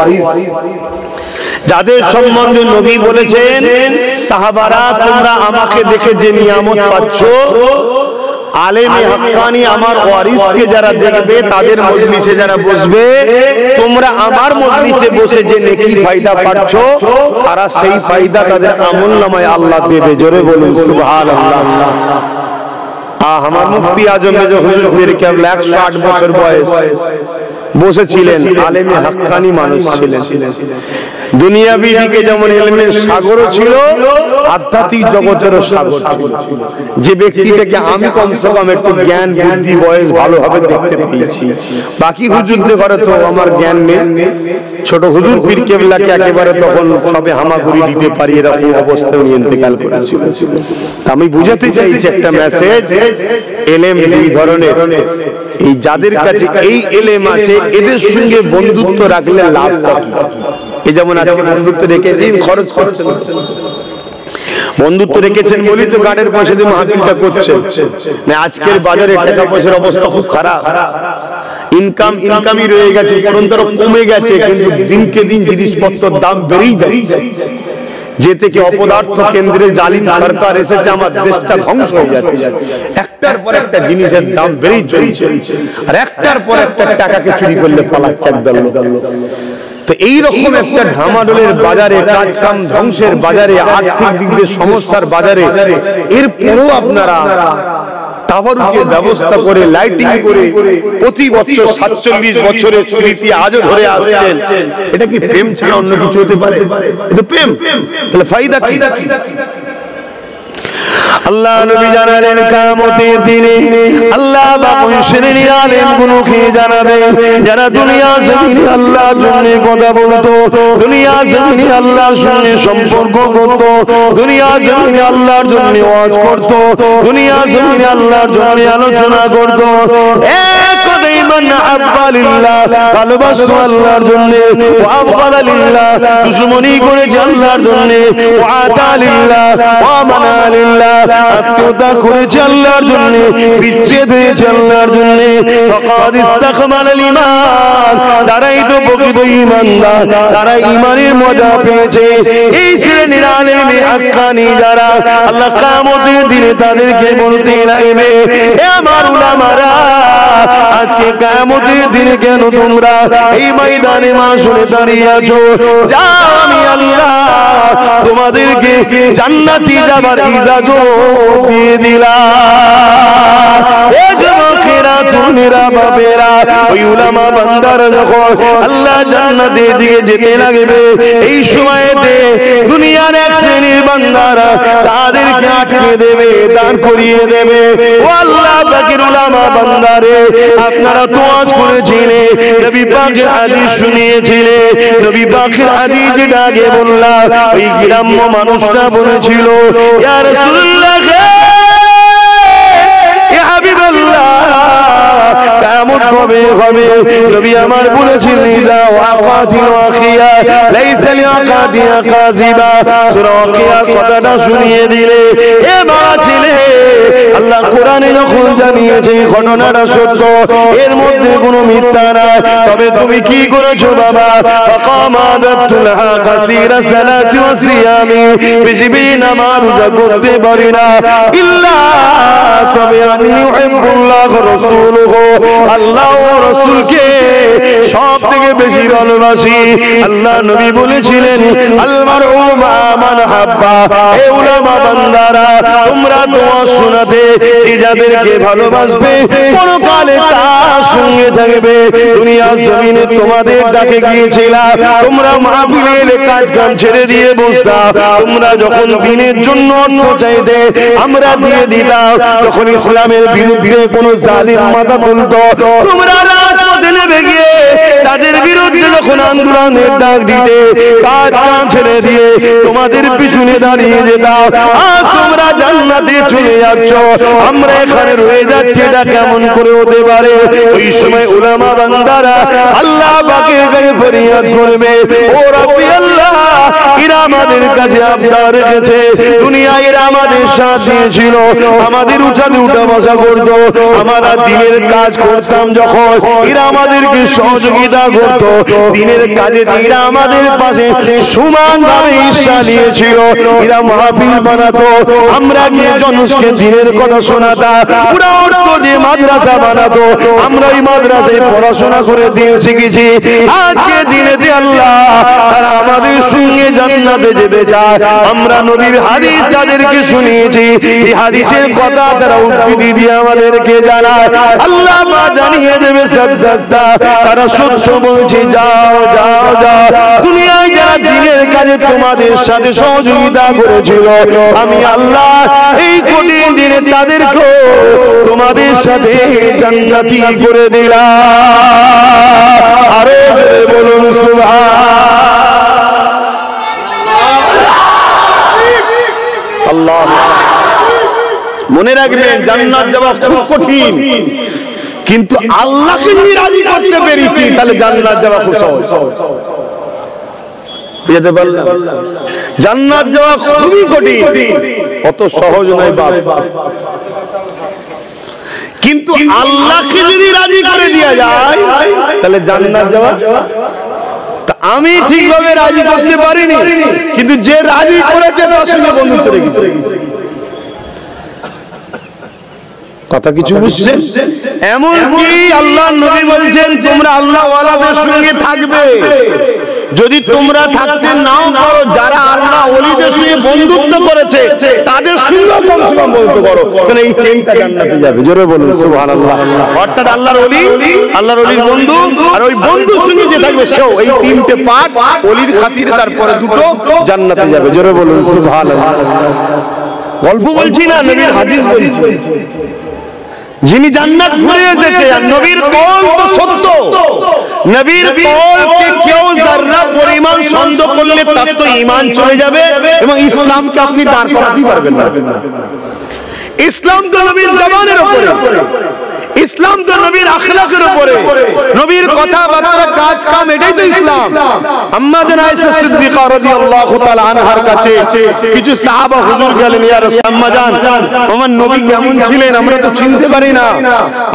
যাদের সম্বন্ধে নবী বলেছেন, সাহাবারা তোমরা আমাকে দেখে যে নিয়ামত পাচ্ছ, আলেমে হাক্কানি আমার ওয়ারিসকে যারা দেখবে, তাদের মজলিসে যারা বসবে, তোমরা আমার মজলিসে বসে যে নেকি ফায়দা পাচ্ছ, তারা সেই ফায়দা তাদের আমলনামায় আল্লাহ দেবে। জোরে বলুন সুবহানাল্লাহ। আমার মুফতি আজম মেজর হুজুর পীর কেবলা 108 বছর বয়স বসেছিলেন, আলেমে হাক্কানি মানুষ ছিলেন। দুনিয়াবি দিকে যেমন ইলমের সাগরও ছিল, আধ্যাত্মিক জগতেরও সাগর ছিল। যে ব্যক্তিটাকে আমি কমসে কম একটু জ্ঞান, বুদ্ধি, বয়স ভালোভাবে দেখতে পেয়েছি, বাকি হুজুরদের ঘরে তো আমার জ্ঞান নেই। ছোট হুজুর পীর কেবলাকে একেবারে তখন সবে হামাগুড়ি দিতে পারি, এরকম অবস্থায় উনি ইন্তেকাল করেছিল। আমি বুঝাতে চাইছি একটা মেসেজ, ইলম দুই ধরনের। এই যাদের কাছে এই ইলম আছে, এদের সঙ্গে বন্ধুত্ব রাখলে লাভটা কি? এই যেমন আজকে বন্ধুত্ব রেখেছেন, খরচ করছেন, বন্ধুত্ব রেখেছেন বলি তো গাড়ির পয়সা দিয়ে মাহফিলটা করছেন না। আজকের বাজারে টাকা পয়সার অবস্থা খুব খারাপ, ইনকামই রয়ে গেছে, পরন্তর কমে গেছে, কিন্তু দিনকে দিন জিনিসপত্রের দাম বেড়েই যাচ্ছে। যে থেকে অপদার্থ কেন্দ্রে জালিম সরকার এসেছে, আমার দেশটা ধ্বংস হয়ে যাচ্ছে। একটার পর একটা জিনিসের দাম বেড়েই চলছে, আর একটার পর একটা টাকাকে চুরি করলে পালাচ্ছে একদল লোক। তো এইরকম একটা ঢামাডোলের বাজারে, কাজ কাম ধ্বংসের বাজারে, আর্থিক দিক দিয়ে সমস্যার বাজারে, এরপরও আপনারা তাবারুকের ব্যবস্থা করে, লাইটিং করে প্রতি বছর 47 বছরের স্মৃতি আজও ধরে আসছেন। এটা কি প্রেম ছাড়া অন্য কিছু হতে পারে? এটা প্রেম। তাহলে ফায়দা কি? আল্লাহ নবী জানালেন কিয়ামতের দিনে আল্লাহ বাকুল শ্রেণীর আলেমগুলোকে জানাবে, যারা দুনিয়া জমিনে আল্লাহর জন্য কথা বলতো, দুনিয়া জমিনে আল্লাহর সঙ্গে সম্পর্ক করত, দুনিয়া জমিনে আল্লাহর জন্য ওয়াজ করত, দুনিয়া জমিনে আল্লাহর জন্য আলোচনা করত। এক কথায় মান আহাব্বা লিল্লাহ, ভালোবাসতো আল্লাহর জন্য, ওয়া আবগাদা লিল্লাহ, দুশমনি করেছে আল্লাহর জন্য, ওয়া আতা লিল্লাহ ওয়া মানা লিল্লাহ, আত্মীয়তা করেছে আল্লাহর জন্য, বিচ্ছেদ হয়েছে আল্লাহর জন্য, ফাকাদ ইস্তাকমালাল ঈমান, তারাই তো প্রকৃত ঈমানদার, তারা ঈমানের মজা পেয়েছে। এই শ্রেণীর আলেমে হাক্কানি যারা, আল্লাহ কিয়ামতের দিনে তাদেরকে বলতে লাগবে, হে আমার উলামারা, আজকে কিয়ামতের দিনে কেন তোমরা এই ময়দানে মাশরে দাঁড়িয়ে আছো? যাও, আমি আল্লাহ তোমাদেরকে জান্নাতি যাবার ইজাজত দিয়ে দিলাম। মেরা বাবেরা, ওই উলামা বান্দারা যখন আল্লাহ জান্নাতের দিকে যেতে লাগবে, এই সময়তে দুনিয়ার এক শ্রেণীর বান্দারা তাদেরকে আটকে দেবে, দাঁড় করিয়ে দেবে। ও আল্লাহ পাকের উলামা বান্দারে, আপনারা তো আজ করেছিলেন, নবী পাকের হাদিস শুনিয়েছিলেন, নবী পাকের হাদিস যেটা আগে বললাম, ওই গ্রাম্য মানুষটা বলেছিল, ইয়া রাসূলুল্লাহ, ইয়া হাবিবাল্লাহ, কিয়ামত কবে হবে? নবী আমার বলেছেন, ইযা ওয়াকাতিল ওয়াকিয়া লাইসা লিওয়াকাতিহা কাযিবা। সূরা ওয়াকিয়ার কথাটা শুনিয়ে দিলে, এ বাবা ছেলে, আল্লাহ কোরআনে যখন জানিয়েছে ঘটনাটা সত্য, এর মধ্যে কোনো মিথ্যা নাই, তবে তুমি কি করেছো বাবা? ফাকামাদাতুল কাসীরা সালাতি ওয়া সিয়ামি, বেশি বেশি নামাজ রোজা করতে পারি না, ইল্লা তবে আমি উহিব্বুল্লাহ ওয়া রাসূলুহু, আল্লাহ ও রাসূলকে সব থেকে বেশি ভালোবাসি। আল্লাহ নবী বলেছিলেন, আল মারউ মা মান হাব্বা। হে উলামা বান্দারা, তোমরা দোয়া শোনাতে, যে যাদেরকে ভালোবাসবে পরকালে তার সঙ্গে থাকবে। দুনিয়ার জমিনে তোমাদের ডাকে গিয়েছিলাম, তোমরা মাহফিলের কাজ কাম ছেড়ে দিয়ে বসতাম, তোমরা যখন দিনের জন্য অর্থ চাইতে আমরা দিয়ে দিতাম, যখন ইসলামের বিরুদ্ধে কোন জালিম মাথা তুলতো, তোমরা রাজপথে নেমে গিয়ে তাদের বিরুদ্ধে যখন আন্দোলনের ডাক দিতে, কাজ কাম ছেড়ে দিয়ে তোমাদের পিছনে দাঁড়িয়ে যেতাম। আজ তোমরা জান্নাতে চলে যাচ্ছ, আমরা এখানে রয়ে যাচ্ছি, এটা কেমন করে হতে পারে? ওই সময় উলামা বান্দারা আল্লাহ পাকের কাছে ফরিয়াদ করবে, ও রব্বি আল্লাহ, এরা আমাদের কাছে আবদার রেখেছে, দুনিয়ায় এরা আমাদের সাথ দিয়েছিল, আমাদের উঠাতে উঠা বসা করতো, আমরা দিনের কাজ করতাম যখন, এরা আমাদেরকে সহযোগিতা করতো, দিনের কাজে এরা আমাদের পাশে সমানভাবে হিস্সা নিয়েছিল, এরা মাহফিল বানাতো, আমরা গিয়ে জনসকে দিনের কথা শোনাতাম, পুরো অর্থ দিয়ে মাদ্রাসা বানাতো, আমরা ওই মাদ্রাসায় পড়াশোনা করে দিয়ে শিখেছি। আজকে দিনে দিয়ে আল্লাহ তারা আমাদের সঙ্গে জান্নাতে যেতে চায়। আমরা নবীর হাদিস তাদেরকে শুনিয়েছি, এই হাদিসের কথা তারা উদ্ধৃতি দিয়ে আমাদেরকে জানায়, আল্লাহ মা জানিয়ে দেবে সত্যতা, তারা সত্য বলছে। যাও যাও যাও, দুনিয়ায় যারা দিনের কাজে তোমাদের সাথে সহযোগিতা করেছিল, আমি আল্লাহ এই কঠিন দিনে তাদেরকে তোমাদের সাথে জান্নাতি করে দিলাম। আরে বলুন সুবহানাল্লাহ। মনে রাখবেন, জান্নাত যাওয়া খুব কঠিন, কিন্তু আল্লাহকে যদি রাজি করতে পেরেছি, তাহলে জান্নাত যাওয়া খুব সহজ। বুঝতে পারলাম? জান্নাত যাওয়া খুবই কঠিন, অত সহজ নয় বাপ। কিন্তু আল্লাহকে যদি রাজি করে দেওয়া যায়, তাহলে জান্নাত যাওয়া। তা আমি ঠিকভাবে রাজি করতে পারিনি, কিন্তু যে রাজি করেছে তার সঙ্গে বন্ধুত্ব রেখেছে। কথা কিছু বুঝছেন? এমনকি আল্লাহ নবী বলছেন, তোমরা আল্লাহ ওয়ালাদের সঙ্গে থাকবে, যদি তোমরা থাকতে নাও পারো, যারা আল্লাহ ওলিদের সঙ্গে বন্ধুত্ব করেছে তাদের সঙ্গে কমসে কম বন্ধুত্ব করো, কারণ এই চেইনটা জান্নাতে যাবে। জোরে বলুন সুবহানাল্লাহ। অর্থাৎ আল্লাহর ওলি, আল্লাহর ওলির বন্ধু, আর ওই বন্ধুর সঙ্গে যে থাকবে সেও, এই তিনটে পাঠ ওলির খাতিরে, তারপরে দুটো জান্নাতে যাবে। জোরে বলুন সুবহানাল্লাহ। গল্প বলছি না, নবীর হাদিস বলছি। যিনি জান্নাত ঘুরে এসেছে, আর নবীর কওল তো সত্য, নবীর কওলকে কেউ যারা পরিমাণ সন্দেহ করলে তার তো ঈমান চলে যাবে, এবং ইসলামকে আপনি দাঁড় করাতে পারবেন না। ইসলাম তো নবীর জবানের উপরে, ইসলাম তো নবীর আখলাকের উপরে, নবীর কথাবার্তা কাজ কাম, এটাই তো ইসলাম। আম্মা জান আয়েশা সিদ্দিকা রাদিয়াল্লাহু তাআলা আনহার কাছে কিছু সাহাবা হুজুর গেলেন, ইয়া রাসূল, আম্মা জান আমার নবী কেমন ছিলেন আমরা তো চিনতে পারি না।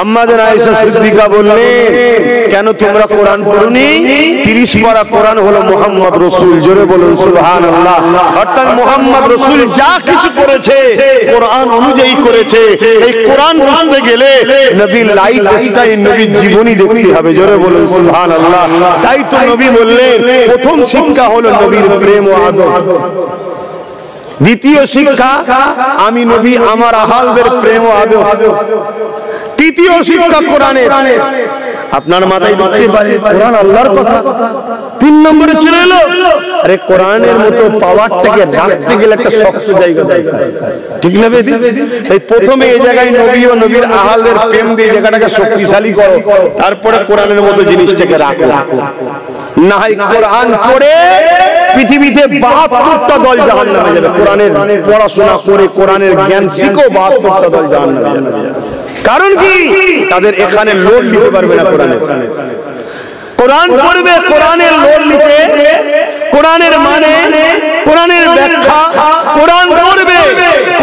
আম্মা জান আয়েশা সিদ্দিকা বললেন, কেন তোমরা কোরআন পড়োনি? 30 পারা কোরআন হলো মুহাম্মদ রাসূল, জোরে বলুন সুবহানাল্লাহ। অর্থাৎ মুহাম্মদ রাসূল যা কিছু করেছে কোরআন অনুযায়ী করেছে। এই কোরআন বুঝতে গেলে নবীর লাইফ স্টাইল, নবীর জীবনী দেখতে হবে, জোরে বলুন সুবহানাল্লাহ। তাই তো নবী বললেন প্রথম শিক্ষা হলো নবীর প্রেম ও আদর, দ্বিতীয় শিক্ষা আমি নবী আমার আহালদের প্রেম ও আদর, তৃতীয় শিক্ষা কোরআনের। আপনার মাথায় ঢুকতে পারে কোরআন আল্লাহর কথা, 3 নম্বরে চলে এলো আরে কোরআনের মতো পাওয়ারটাকে রাখতে গেলে একটা শক্ত জায়গা দরকার, ঠিক না বেদি? তাই প্রথমে এই জায়গায় নবী ও নবীর আহালদের প্রেম দিয়ে জায়গাটাকে শক্তিশালী করো, তারপরে কোরআনের মতো জিনিসটাকে রাখো। না হয় কোরআন পড়ে পৃথিবীতে 72টা দল জাহান্নামে যাবে। কোরআনের পড়াশোনা করে কোরআনের জ্ঞান শিখো, 72টা দল জাহান্নামে যাবে। কারণ কি? তাদের এখানে লোড নিতে পারবে না কোরআনের। কোরআন পড়বে, কোরআনের লোড নিতে, কোরআনের মানে, কোরআনের ব্যাখ্যা, কোরআন পড়বে,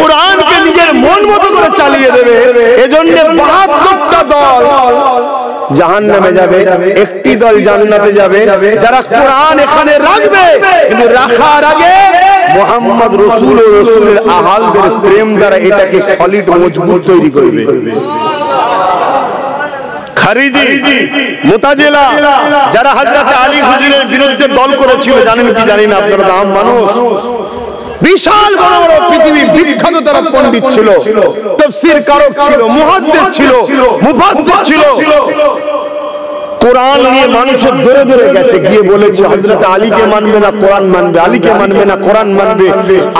কোরআনকে নিজের মন মতো করে চালিয়ে দেবে। এজন্য 72টা দল জাহান্নামে যাবে, একটি দল জান্নাতে যাবে, যারা কোরআন এখানে রাখবে। কিন্তু রাখার আগে মুহাম্মদ রাসূল ও রাসূলের আহালদের প্রেম দ্বারা এটাকে সলিড মজবুত তৈরি করবে। খারিজি, মুতাজিলা যারা হযরত আলী হুজুরের বিরুদ্ধে দল করেছিল, জানেন কি জানি না আপনারা? আম মানুষ, বিশাল বড় বড় পৃথিবীর বিখ্যাত তারা পণ্ডিত ছিল, তাফসীর কারক ছিল, মুহাদ্দিস ছিল, মুফাসসির ছিল। কোরআন নিয়ে মানুষের দূরে দূরে গেছে, গিয়ে বলেছে হযরত আলীকে মানবে না কোরআন মানবে, আলীকে মানবে না কোরআন মানবে।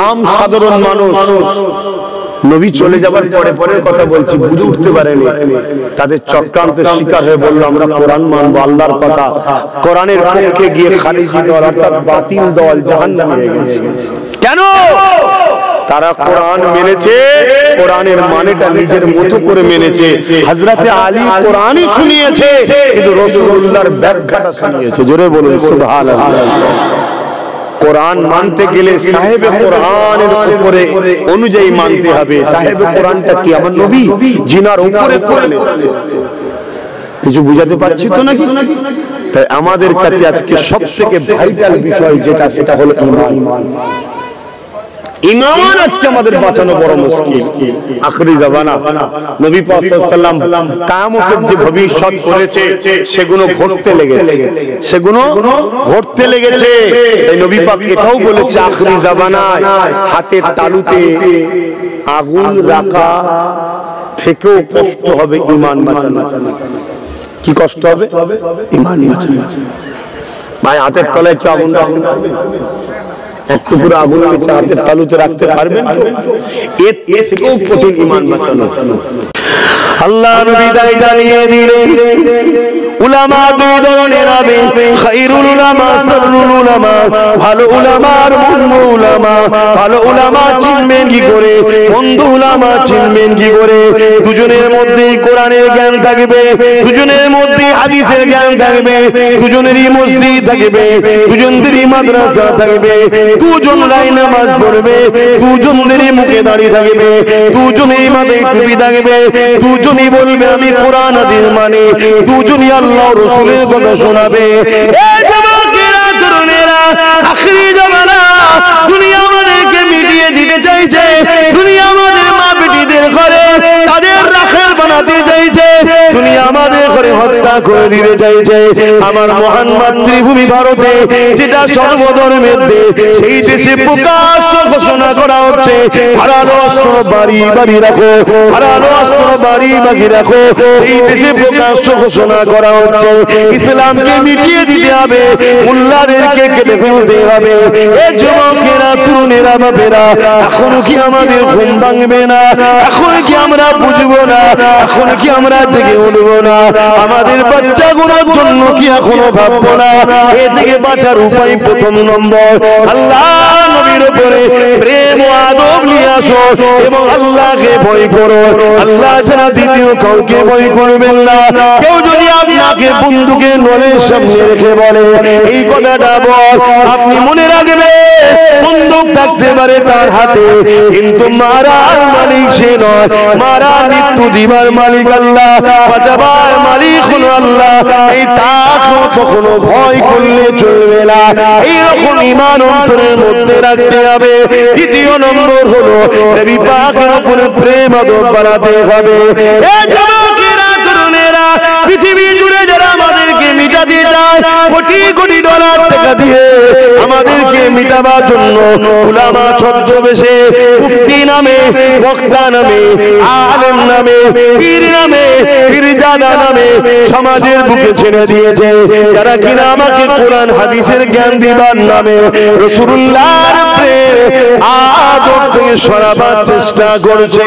আম সাধারণ মানুষ নবী চলে যাবার পরে পরের কথা বলছি, বুঝে উঠতে পারেনি, তাদের চক্রান্তের শিকার হয়ে বলল আমরা কোরআন মানবো, আল্লাহর কথা। কোরআনের পক্ষে গিয়ে খারিজি দল অর্থাৎ বাতিল দল জাহান্নামে গেছে। কেন? তারা কোরআন মেনেছে, কোরআনের মানেটা নিজের মতো করে মেনেছে। হযরতে আলী কোরআনই শুনিয়েছে, কিন্তু রাসূলুল্লাহর ব্যাখ্যাটা শুনিয়েছে। জোরে বলুন সুবহানাল্লাহ। কোরআন মানতে গেলে সাহেবে কোরআনের উপরে অনুযায়ী মানতে হবে। সাহেবে কোরআনটা কি? আমার নবী, জিনার উপরে কোরআন এসেছে। কিছু বুঝাতে পারছি তো নাকি? তাই আমাদের কাছে আজকে সবথেকে ভাইটাল বিষয় যেটা, সেটা হলো ঈমান। ঈমান আজকে আমাদের বাঁচানো বড় মুশকিল। আখিরি জামানা নবী পাক সাল্লাল্লাহু আলাইহি ওয়াসাল্লাম কিয়ামতের যে ভবিষ্যৎ করেছে সেগুলো ঘটতে লেগেছে, সেগুলো ঘটতে লেগেছে। তাই নবী পাক এটাও বলেছে আখিরি জামানায় হাতের তালুতে আগুন রাখা থেকেও কষ্ট হবে ঈমান বাঁচানো। কি কষ্ট হবে? ঈমান বাঁচানো। ভাই হাতের তলায় কি আগুন রাখতে পারবে? এক টুকরো আগুন নিচে হাতের তালুতে রাখতে পারবেন তো? এর থেকেও কঠিন ঈমান বাঁচানো। আল্লাহ নবী জানিয়ে দিলেন উলামা দুই ধরনের হবে, খায়রুল উলামা, শাররুল উলামা। ভালো উলামা আর মন্দ উলামা। ভালো উলামা চিনবেন কি করে, মন্দ উলামা চিনবেন কি করে? দুজনের মধ্যে কোরআনের জ্ঞান থাকবে, দুজনের মধ্যে হাদিসের জ্ঞান থাকবে, দুজনেরই মসজিদ থাকবে, দুজনেরই মাদ্রাসা থাকবে, দুজনেরই নামাজ পড়বে, দুজনেরই মুখে দাড়ি থাকবে, দুজনেরই মাথায় টুপি থাকবে, দুজনই বলবে আমি কোরআন হাদিস মানি, দুজনই আল্লাহ রাসূলের কথা শোনাবে। এই যুবকেরা, তরুণেরা, আখিরি জামানা দুনিয়া আমাদেরকে মিটিয়ে দিতে চাইছে, দুনিয়া আমাদের মা বেটিদের ঘরে তাদের রাখাল বানাতে চাইছে, দুনিয়া আমাদের ঘরে হত্যা করে দিতে চাইছে। আমার মহান মাতৃভূমি ভারতে, যেটা সর্বধর্মের দেশ, সেই দেশে প্রকাশ্য ঘোষণা করা হচ্ছে হারানো অস্ত্র বাড়ি বাড়ি রাখো, হারানো অস্ত্র বাড়ি বাড়ি রাখো। সেই দেশে প্রকাশ্য ঘোষণা করা হচ্ছে ইসলামকে মিটিয়ে দিতে হবে, মুল্লাদেরকে কেটে ফেলতে হবে। এই যুবকেরা, তরুণেরা, বাপেরা, এখন কি আমাদের ঘুম ভাঙবে না? এখন কি আমরা বুঝবো না? এখন কি আমরা জেগে উঠবো না, আমাদের বাচ্চাগুলোর জন্য কি এখনো ভাববো না? এ থেকে বাঁচার উপায় প্রথম নম্বর, আল্লাহ নবীর উপরে প্রেম ও আদব নিয়ে আসো এবং আল্লাহকে ভয় করো। আল্লাহ ছাড়া দ্বিতীয় কাউকে ভয় করবেন না। কেউ যদি আপনাকে বন্ধুকে নলের সামনে রেখে বলে এই কথাটা বল, আপনি মনে রাখবেন বন্দুক থাকতে পারে তার হাতে, কিন্তু মারার মালিক সে নয়। মারা মৃত্যু দিবার মালিক আল্লাহ, বাঁচাবার মালিক হলো আল্লাহ। এই তাকে কখনো ভয় করলে চলবে না। এইরকম ঈমান অন্তরের মধ্যে রাখতে হবে। দ্বিতীয় নম্বর হলো নবী পাকের উপরে প্রেম আদব বাড়াতে হবে। এই যুবকেরা তরুণেরা পৃথিবী জুড়ে যারা আমাদেরকে মিটাতে চায় কোটি কোটি ডলার টাকা দিয়ে আমাদেরকে মিটাবার জন্য উলামা ছদ্মবেশে মুফতি নামে, বক্তা নামে, আলেম নামে, পীর নামে, পীরজাদা নামে সমাজের বুকে ছেড়ে দিয়েছে, যারা কিনা আমাকে কোরআন হাদিসের জ্ঞান দিবার নামে রাসূলুল্লাহর প্রেম আদব থেকে সরাবার চেষ্টা করছে।